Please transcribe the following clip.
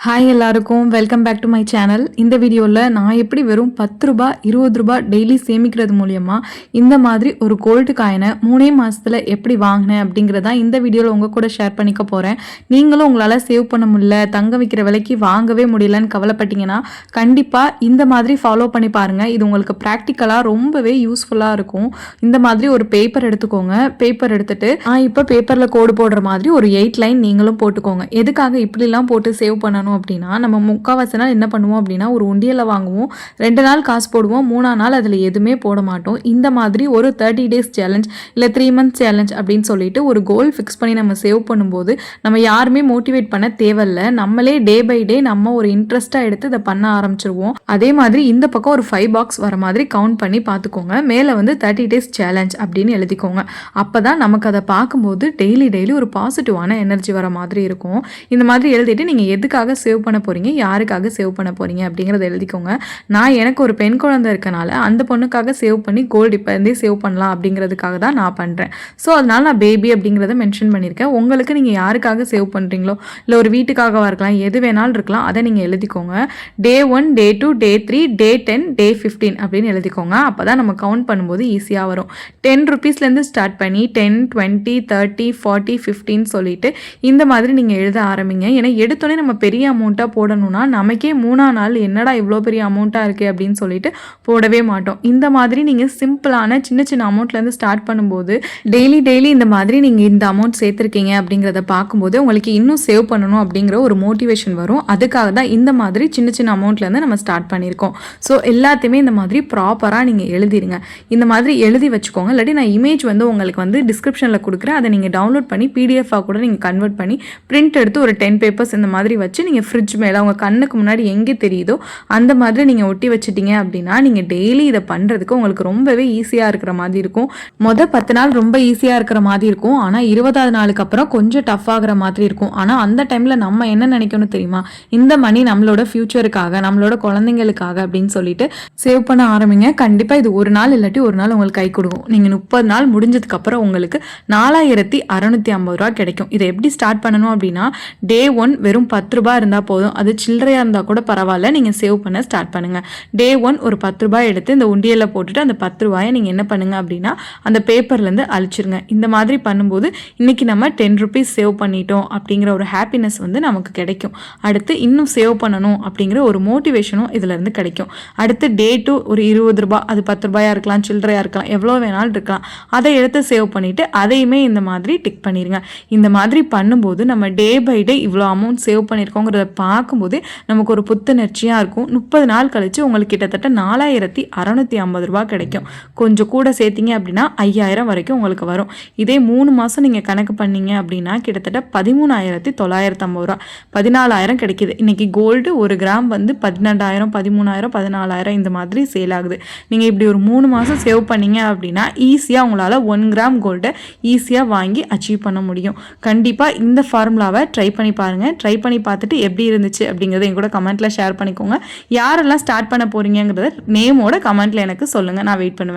Hi எல்லாருக்கும் welcome back to my channel. இந்த வீடியோவில் நான் எப்படி வெறும் 10 ரூபாய் 20 ரூபாய் டெய்லி சேமிக்கிறது மூலியமாக இந்த மாதிரி ஒரு கோல்டு காயினை 3 மாதத்தில் எப்படி வாங்கினேன் அப்படிங்கிறதா இந்த வீடியோவில் உங்கள் கூட ஷேர் பண்ணிக்க போகிறேன். நீங்களும் உங்களால் சேவ் பண்ண முடியல, தங்க வைக்கிற விலைக்கு வாங்கவே முடியலன்னு கவலைப்பட்டீங்கன்னா கண்டிப்பாக இந்த மாதிரி ஃபாலோ பண்ணி பாருங்கள். இது உங்களுக்கு ப்ராக்டிக்கலாக ரொம்பவே யூஸ்ஃபுல்லாக இருக்கும். இந்த மாதிரி ஒரு பேப்பர் எடுத்துக்கோங்க. பேப்பர் எடுத்துகிட்டு இப்போ பேப்பரில் கோடு போடுற மாதிரி ஒரு 8 லைன் நீங்களும் போட்டுக்கோங்க. எதுக்காக இப்படிலாம் போட்டு சேவ் பண்ணணும் அப்படின்னா, நம்ம முக்கால்வாசி நாள் என்ன பண்ணுவோம் அப்படின்னா, ஒரு உண்டியலை வாங்குவோம், 2 நாள் காசு போடுவோம், 3ஆம் நாள் அதில் எதுவுமே போட மாட்டோம். இந்த மாதிரி ஒரு 30 டேஸ் சேலஞ்ச் இல்லை 3 மந்த்ஸ் சேலஞ்ச் அப்படின்னு சொல்லிட்டு ஒரு கோல் ஃபிக்ஸ் பண்ணி நம்ம சேவ் பண்ணும்போது நம்ம யாருமே மோட்டிவேட் பண்ண தேவையில்ல. நம்மளே டே பை டே நம்ம ஒரு இன்ட்ரெஸ்ட்டாக எடுத்து இதை பண்ண ஆரம்பிச்சிருவோம். அதே மாதிரி இந்த பக்கம் ஒரு 5 பாக்ஸ் வர மாதிரி கவுண்ட் பண்ணி பார்த்துக்கோங்க. மேலே வந்து 30 டேஸ் சேலஞ்ச் அப்படின்னு எழுதிக்கோங்க. அப்போ தான் நமக்கு அதை பார்க்கும்போது டெய்லி ஒரு பாசிட்டிவான எனர்ஜி வர மாதிரி இருக்கும். இந்த மாதிரி எழுதிட்டு நீங்கள் எதுக்காக சேவ் பண்ண போகிறீங்க, யாருக்காக சேவ் பண்ண போகிறீங்க அப்படிங்கிறத எழுதிக்கோங்க. நான் எனக்கு ஒரு பெண் குழந்தை இருக்கனால அந்த பொண்ணுக்காக சேவ் பண்ணி கோல்டு இப்போ இருந்தே சேவ் பண்ணலாம் அப்படிங்கிறதுக்காக தான் நான் பண்ணுறேன். ஸோ அதனால நான் பேபி அப்படிங்கிறத மென்ஷன் பண்ணியிருக்கேன். உங்களுக்கு நீங்கள் யாருக்காக சேவ் பண்ணுறீங்களோ, இல்லை ஒரு வீட்டுக்காகவா இருக்கலாம், எது வேணாலும் இருக்கலாம், அதை நீங்கள் எழுதிக்கோங்க. Day 1, Day 2, Day 3, Day 10, Day 15 அப்படின்னு எழுதிக்கோங்க. அப்போ தான் நம்ம கவுண்ட் பண்ணும்போது ஈஸியாக வரும். 10 ருபீஸ்லேருந்து ஸ்டார்ட் பண்ணி 10, 20, 30, 40, 15 சொல்லிட்டு இந்த மாதிரி நீங்கள் எழுத ஆரம்பிங்க. ஏன்னா எடுத்தோடனே நம்ம பெரிய அமௌண்ட்டாக போடணும்னா நமக்கே 3ஆம் நாள் என்னடா இவ்வளோ பெரிய அமௌண்ட்டாக இருக்குது அப்படின்னு சொல்லிட்டு போடவே மாட்டோம். இந்த மாதிரி நீங்கள் சிம்பிளான சின்ன சின்ன அமௌண்ட்லேருந்து ஸ்டார்ட் பண்ணும்போது டெய்லி இந்த மாதிரி நீங்கள் இந்த அமௌண்ட் சேர்த்துருக்கீங்க அப்படிங்கிறத பார்க்கும்போது உங்களுக்கு இன்னும் சேவ் பண்ணணும் அப்படிங்கிற ஒரு மோட்டிவேஷன் வரும். அதுக்காக தான் இந்த மாதிரி சின்ன சின்ன அமௌண்ட்லேருந்து நம்ம ஸ்டார்ட் பண்ணியிருக்கோம். ஸோ எல்லாத்தையுமே இந்த மாதிரி ப்ராப்பராக நீங்கள் எழுதிடுங்க. இந்த மாதிரி எழுதி வச்சுக்கோங்க. இல்லாட்டி நான் இமேஜ் வந்து உங்களுக்கு வந்து டிஸ்கிரிப்ஷனில் கொடுக்குறேன். அதை நீங்கள் டவுன்லோட் பண்ணி பிடிஎஃபாக கூட நீங்கள் கன்வெர்ட் பண்ணி பிரிண்ட் எடுத்து ஒரு 10 பேப்பர்ஸ் இந்த மாதிரி வச்சு நீங்கள் ஃப்ரிட்ஜ் மேலே உங்கள் கண்ணுக்கு முன்னாடி எங்கே தெரியுதோ அந்த மாதிரி நீங்கள் ஒட்டி வச்சுட்டீங்க அப்படின்னா நீங்கள் டெய்லி இதை பண்ணுறதுக்கு உங்களுக்கு ரொம்பவே ஈஸியாக இருக்கிற மாதிரி இருக்கும். 10 நாள் ரொம்ப ஈஸியாக இருக்கிற மாதிரி இருக்கும். ஆனால் 20ஆவது நாளுக்கு அப்புறம் கொஞ்சம் டஃப் ஆகிற மாதிரி இருக்கும். ஆனால் அந்த டைமில் நம்ம என்ன நினைக்கணும் தெரியுமா, இந்த மணி நம்மளோட ஃபியூச்சருக்காக, நம்மளோட குழந்தைங்களுக்காக அப்படின்னு சொல்லிட்டு சேவ் பண்ண ஆரம்பிங்க. கண்டிப்பாக இது ஒரு நாள் இல்லாட்டி ஒரு நாள் உங்களுக்கு கை கொடுக்கும். நீங்கள் 30 நாள் முடிஞ்சதுக்கப்புறம் உங்களுக்கு 4650 ரூபா கிடைக்கும். இதை எப்படி ஸ்டார்ட் பண்ணணும் அப்படின்னா, Day 1 வெறும் 10 ரூபாய் இருந்தால் போதும். அது சில்லறையாக இருந்தால் கூட பரவாயில்ல, நீங்கள் சேவ் பண்ண ஸ்டார்ட் பண்ணுங்கள். Day 1 ஒரு 10 ரூபாய் எடுத்து இந்த உண்டியலில் போட்டுட்டு அந்த 10 ரூபாயை நீங்கள் என்ன பண்ணுங்கள் அப்படின்னா அந்த பேப்பர்லேருந்து அழிச்சிருங்க. இந்த மாதிரி பண்ணும்போது இன்றைக்கி நம்ம 10 ருபீஸ் சேவ் பண்ணிட்டோம் அப்படிங்கிற ஒரு ஹாப்பினஸ் வந்து நமக்கு கிடைக்கும். அடுத்து இன்னும் சேவ் பண்ணணும் அப்படிங்கிற ஒரு மோட்டிவேஷனும் இதிலேருந்து கிடைக்கும். அடுத்து Day 2 ஒரு 20 ரூபாய், அது 10 ரூபாயாக இருக்கலாம், சில்லறையாக இருக்கலாம், எவ்வளோ வேணாலும் இருக்கலாம், அதை எடுத்து சேவ் பண்ணிவிட்டு அதையுமே இந்த மாதிரி டிக் பண்ணிடுங்க. இந்த மாதிரி பண்ணும்போது நம்ம டே பை டே இவ்வளோ அமௌண்ட் சேவ் பண்ணியிருக்கோங்கிறத பார்க்கும்போது நமக்கு ஒரு புத்துணர்ச்சியாக இருக்கும். 30 நாள் கழித்து உங்களுக்கு கிட்டத்தட்ட 4650 ரூபா கிடைக்கும். கொஞ்சம் கூட சேர்த்திங்க அப்படின்னா 5000 வரைக்கும் உங்களுக்கு வரும். இதே 3 மாதம் நீங்கள் கணக்கு பண்ணீங்க அப்படின்னா கிட்டத்தட்ட 13950 ரூபா, 14000 கிடைக்கிது. இன்றைக்கி கோல்டு 1 கிராம் வந்து 12000, 13000, 14000 இந்த மாதிரி சேல் ஆகுது. நீங்கள் இப்படி ஒரு 3 மாதம் சேவ் பண்ணீங்க அப்படின்னா ஈஸியாக உங்களால் 1 கிராம் கோல்டை ஈஸியாக வாங்கி அச்சீவ் பண்ண முடியும். கண்டிப்பாக இந்த ஃபார்முலாவை ட்ரை பண்ணி பாருங்கள். ட்ரை பண்ணி பார்த்துட்டு எப்படி இருந்துச்சு அப்படிங்கிறத என் கூட கமெண்ட்டில் ஷேர் பண்ணிக்கோங்க. யாரெல்லாம் ஸ்டார்ட் பண்ண போகிறீங்கிறத நேமோட கமெண்ட்டில் எனக்கு சொல்லுங்கள். நான் வெயிட் பண்ணுவேன்.